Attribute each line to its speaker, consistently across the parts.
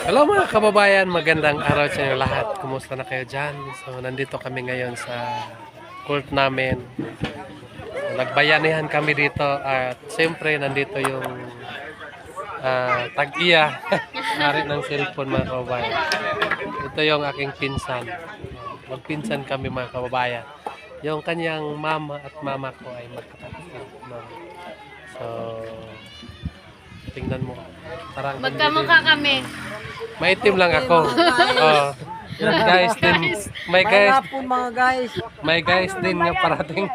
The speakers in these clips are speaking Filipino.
Speaker 1: Hello mga kababayan, magandang araw sa inyo lahat. Kumusta na kayo dyan? So, nandito kami ngayon sa court namin. So, nagbayanihan kami dito at siyempre nandito yung tag-iya. Hari ng cellphone mga kababayan. Ito yung aking pinsan. Magpinsan kami mga kababayan. Yung kanyang mama at mama ko ay magkapatid. No? So, tingnan mo. Parang
Speaker 2: Magkamukha kami.
Speaker 1: maitim lang ako. Oh. Guys din. May guys din nga parating.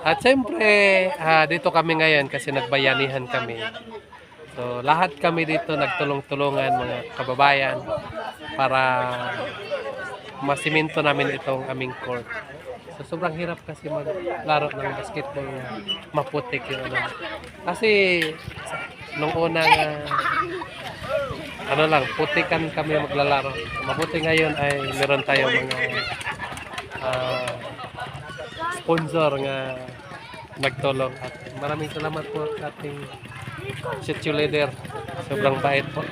Speaker 1: At siyempre, dito kami ngayon kasi nagbayanihan kami. So, lahat kami dito nagtulong-tulungan mga kababayan para masiminto namin itong aming court. So, sobrang hirap kasi maglaro ng basketball na maputik yung ano. Kasi nung unang ano lang, putikan kami maglalaro. Mabuti ngayon ay meron tayo mga sponsor nga nagtulong at maraming salamat po sa ating sitio leader. Sobrang bait po.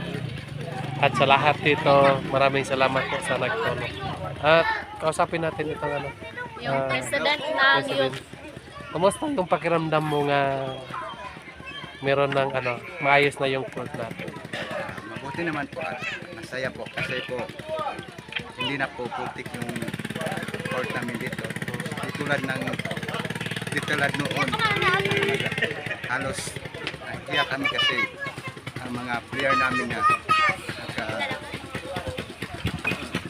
Speaker 1: At sa lahat dito, maraming salamat po sa nagtulong. At kausapin natin itong ano,
Speaker 2: Yung president ng
Speaker 1: president. Kumusta yung pakiramdam mo nga meron ng ano, maayos na yung court natin?
Speaker 3: Mabuti naman po at masaya po kasi po hindi na po putik yung court namin dito. Di tulad noon. Halos hiya kami kasi ang mga player namin nga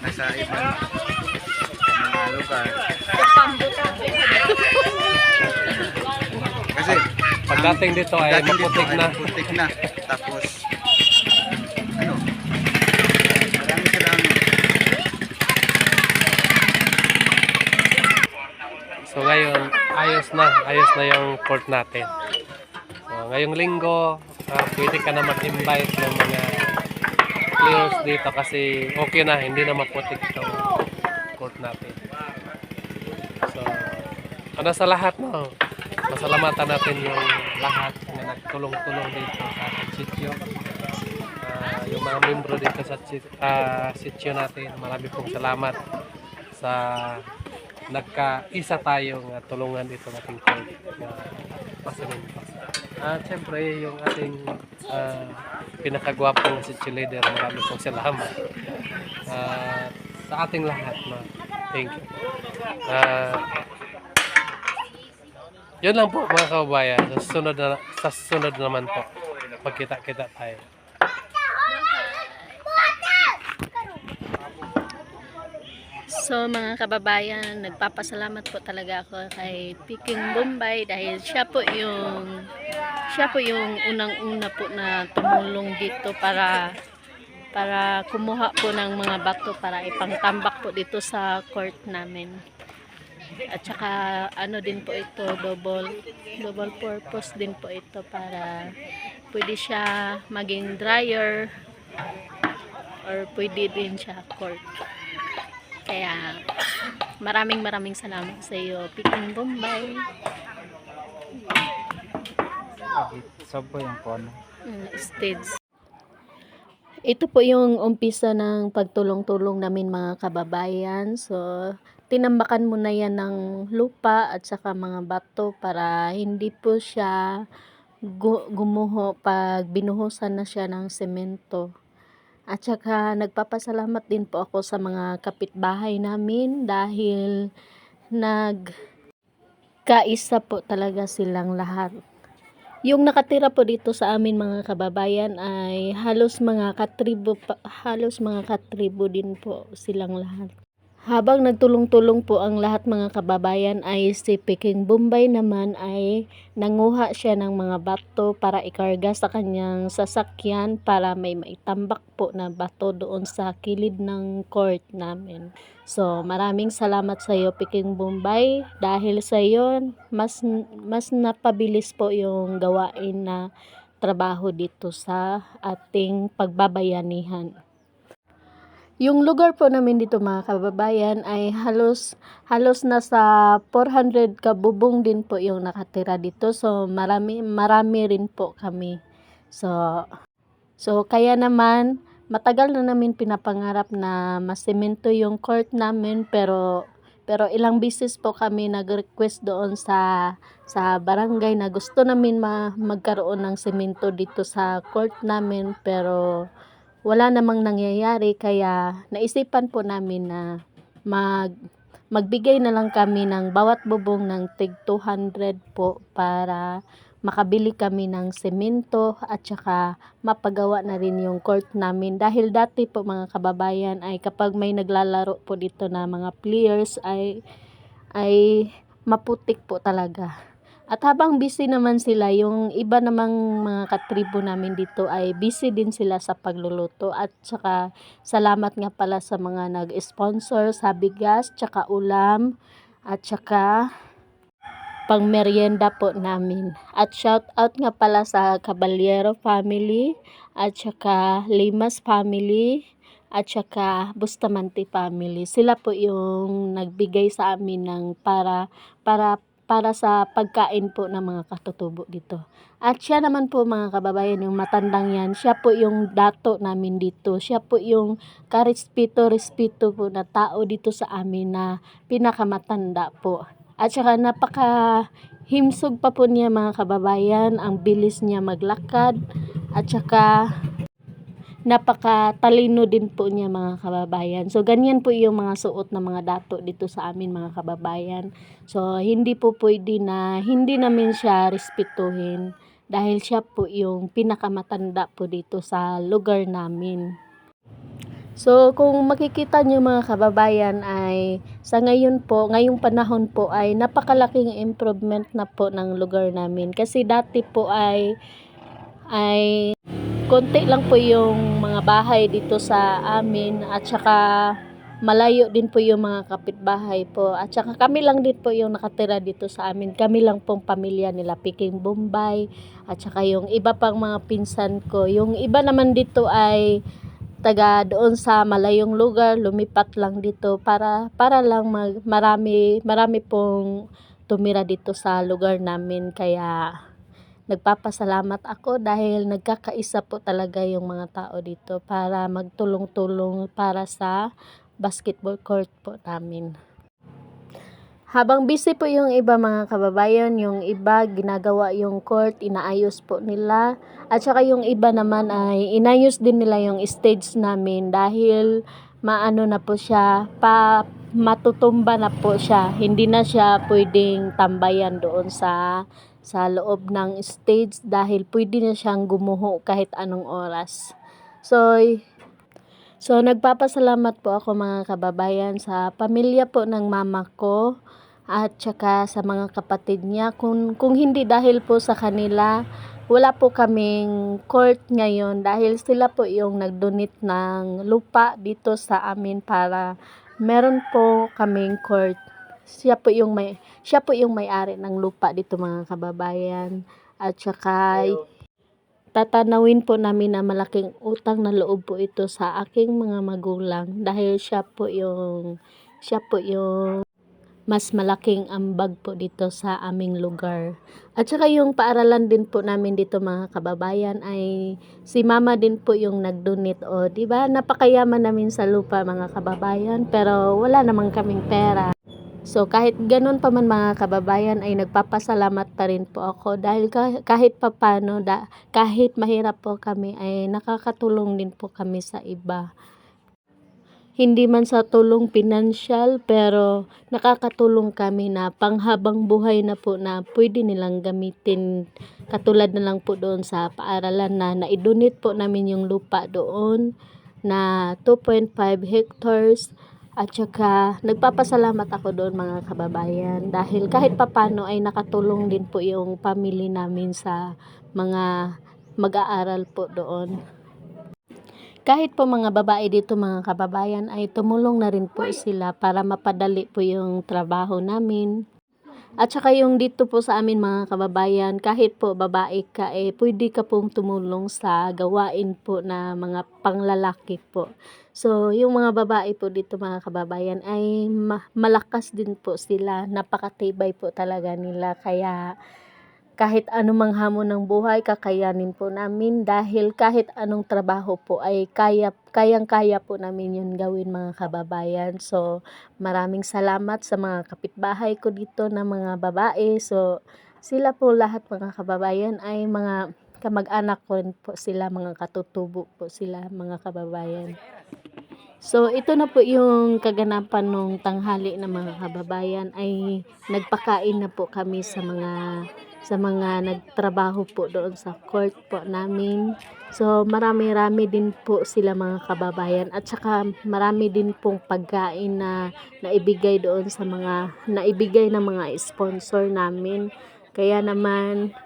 Speaker 3: nasa ibang mga lugar. Kasi
Speaker 1: Pagdating dito ay
Speaker 3: dating dito
Speaker 1: maputik
Speaker 3: ay
Speaker 1: na.
Speaker 3: maputik na. Tapos ano, marami silang
Speaker 1: So ngayon, ayos na yung court natin. So ngayong linggo, pwede ka na mag-invite ng mga players dito kasi okay na, hindi na maputik itong court natin. So, ano sa lahat no? Pasalamatan natin yung lahat na nagtulong-tulong dito sa ating sitio. Yung mga membro dito sa sitio natin, marami pong salamat sa nagkaisa tayong tulungan dito ng ating court. At siyempre yung ating pinakagwapong sitio leader, marami pong salamat sa ating lahat. Thank you. Yun lang po mga kababayan. Sa susunod naman po, magkita-kita tayo.
Speaker 2: So mga kababayan, nagpapasalamat po talaga ako kay Peking Bombay dahil siya po yung unang-una po na tumulong dito para kumuha po ng mga bato para ipangtambak po dito sa court namin. At saka ano din po ito, double purpose din po ito para pwede siya maging dryer or pwede din siya court. Kaya maraming salamat sa iyo, Peking Bombay.
Speaker 3: sobo yung kono.
Speaker 2: Stage. Ito po yung umpisa ng pagtulong-tulong namin mga kababayan. So, tinambakan muna yan ng lupa at saka mga bato para hindi po siya gumuho pag binuhusan na siya ng semento. At saka nagpapasalamat din po ako sa mga kapitbahay namin dahil nagkaisa po talaga silang lahat. Yung nakatira po dito sa amin mga kababayan ay halos mga katribo din po silang lahat. Habang nagtulong-tulong po ang lahat mga kababayan ay si Peking Bombay naman ay nanguha siya ng mga bato para ikarga sa kanyang sasakyan para may maitambak po na bato doon sa kilid ng court namin. So maraming salamat sa iyo Peking Bombay dahil sa iyo mas napabilis po yung gawain na trabaho dito sa ating pagbabayanihan. Yung lugar po namin dito mga kababayan ay halos nasa 400 kabubong din po yung nakatira dito. So marami rin po kami. So So kaya naman matagal na namin pinapangarap na masemento yung court namin, pero ilang beses po kami nag-request doon sa barangay na gusto namin magkaroon ng semento dito sa court namin, pero wala namang nangyayari, kaya naisipan po namin na mag magbigay na lang kami ng bawat bubong ng tig 200 po para makabili kami ng semento at saka mapagawa na rin yung court namin. Dahil dati po mga kababayan ay kapag may naglalaro po dito na mga players ay maputik po talaga. At habang busy naman sila, yung iba namang mga katribo namin dito ay busy din sila sa pagluluto. At saka salamat nga pala sa mga nag-sponsor sa bigas, tsaka ulam, at saka pang merienda po namin. At shout out nga pala sa Caballero family, at saka Limas family, at saka Bustamante family. Sila po yung nagbigay sa amin ng para sa pagkain po ng mga katutubo dito. At siya naman po mga kababayan, yung matandang yan, siya po yung dato namin dito. Siya po yung karespeto po na tao dito sa amin na pinakamatanda po. At saka himsog pa po niya mga kababayan, ang bilis niya maglakad, at saka napakatalino din po niya mga kababayan. So ganyan po yung mga suot ng mga dato dito sa amin mga kababayan. So hindi po pwede na hindi namin siya respetuhin dahil siya po yung pinakamatanda po dito sa lugar namin. So kung makikita nyo mga kababayan ay sa ngayon po, ngayong panahon po ay napakalaking improvement na po ng lugar namin. Kasi dati po ay konti lang po yung mga bahay dito sa amin, at saka malayo din po yung mga kapitbahay po, at saka kami lang din po yung nakatira dito sa amin. Kami lang pong pamilya nila Peking Bombay, at saka yung iba pang mga pinsan ko. Yung iba naman dito ay taga doon sa malayong lugar, lumipat lang dito para lang marami pong tumira dito sa lugar namin. Kaya nagpapasalamat ako dahil nagkakaisa po talaga yung mga tao dito para magtulong-tulong para sa basketball court po namin. Habang busy po yung iba mga kababayan, yung iba ginagawa yung court, inaayos po nila. At saka yung iba naman ay inayos din nila yung stage namin dahil maano na po siya, matutumba na po siya. Hindi na siya pwedeng tambayan doon sa loob ng stage dahil pwede na siyang gumuho kahit anong oras. So nagpapasalamat po ako mga kababayan sa pamilya po ng mama ko at saka sa mga kapatid niya. Kung hindi dahil po sa kanila, wala po kaming court ngayon dahil sila po yung nag-donate ng lupa dito sa amin para meron po kaming court. Siya po yung may-ari ng lupa dito mga kababayan. At saka tatanawin po namin na malaking utang na loob po ito sa aking mga magulang dahil siya po yung mas malaking ambag po dito sa aming lugar. At saka yung paaralan din po namin dito mga kababayan ay si mama din po yung nag-donate. O di ba napakayaman namin sa lupa mga kababayan, pero wala namang kaming pera. So kahit ganun pa man mga kababayan ay nagpapasalamat pa rin po ako dahil kahit papano kahit mahirap po kami ay nakakatulong din po kami sa iba. Hindi man sa tulong pinansyal, pero nakakatulong kami na panghabang buhay na po na pwede nilang gamitin. Katulad na lang po doon sa paaralan na naidonate po namin yung lupa doon na 2.5 hectares. At saka nagpapasalamat ako doon mga kababayan dahil kahit papano ay nakatulong din po yung family namin sa mga mag-aaral po doon. Kahit po mga babae dito mga kababayan ay tumulong na rin po sila para mapadali po yung trabaho namin. At saka yung dito po sa amin mga kababayan, kahit po babae ka pwede ka pong tumulong sa gawain po na mga panglalaki po. So yung mga babae po dito mga kababayan ay malakas din po sila, napakatibay po talaga nila, kaya kahit anumang hamon ng buhay, kakayanin po namin dahil kahit anong trabaho po ay kayang-kaya po namin yun gawin mga kababayan. So, maraming salamat sa mga kapitbahay ko dito na mga babae. So, sila po lahat mga kababayan ay mga kamag-anak ko rin po sila, mga katutubo po sila mga kababayan. So, ito na po yung kaganapan nung tanghali na mga kababayan ay nagpakain na po kami sa mga nagtrabaho po doon sa court po namin. So, marami-rami din po sila mga kababayan at saka marami din pong pagkain na naibigay doon sa naibigay ng mga sponsor namin. Kaya naman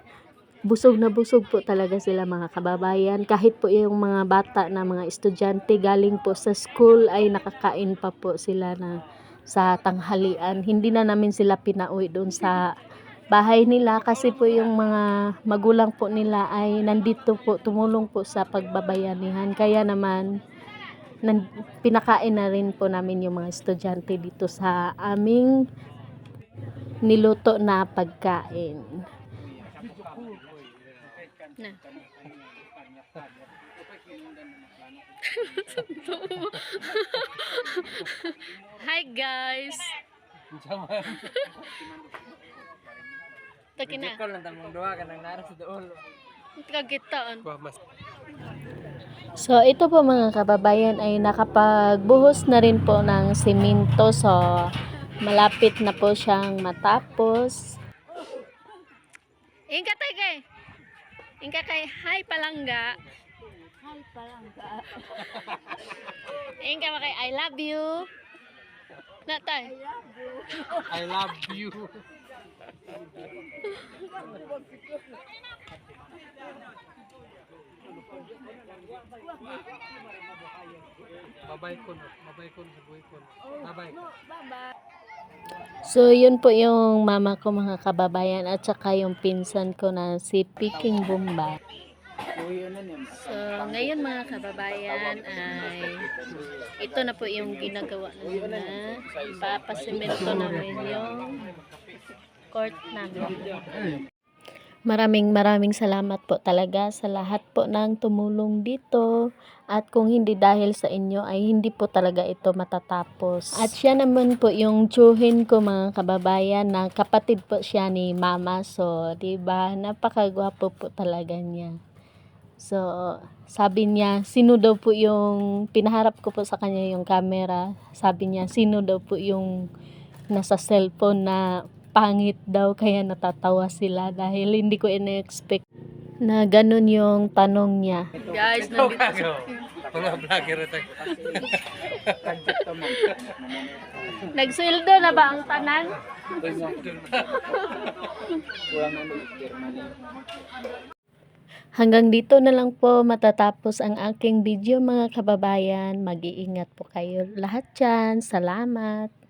Speaker 2: busog na busog po talaga sila mga kababayan. Kahit po yung mga bata na mga estudyante galing po sa school ay nakakain pa po sila na sa tanghalian. Hindi na namin sila pinauwi doon sa bahay nila kasi po yung mga magulang po nila ay nandito po, tumulong po sa pagbabayanihan. Kaya naman pinakain na rin po namin yung mga estudyante dito sa aming niluto na pagkain. Na. Hi guys. Takina.
Speaker 4: Ko lang tamang duha ka nang nara sa dool.
Speaker 2: Kagitaan.
Speaker 1: Mas
Speaker 2: So ito po mga kababayan ay nakapagbuhos na rin po ng simento. So malapit na po siyang matapos. Inka kay. Inka kay hi palangga. Hi palangga. Inka kay I love you. Natay.
Speaker 1: I love you. Babay ko sa buhay ko. Babay.
Speaker 2: So yun po yung mama ko mga kababayan at saka yung pinsan ko na si Peking Bombay. So ngayon mga kababayan ay ito na po yung ginagawa na papasemento namin yung court namin. Maraming salamat po talaga sa lahat po ng tumulong dito at kung hindi dahil sa inyo ay hindi po talaga ito matatapos. At siya naman po yung tsuhin ko mga kababayan na kapatid po siya ni mama. So, 'di ba? Napakagwapo po talaga niya. So, sabi niya, sino daw po yung pinaharap ko po sa kanya yung camera. Sabi niya, sino daw po yung nasa cellphone na pangit daw, kaya natatawa sila dahil hindi ko in-expect na ganun yung tanong niya. Guys, nandito
Speaker 1: Mga vlogger ito.
Speaker 2: Nagsweldo na ba ang tanan? Hanggang dito na lang po matatapos ang aking video mga kababayan. Mag-iingat po kayo lahat dyan. Salamat!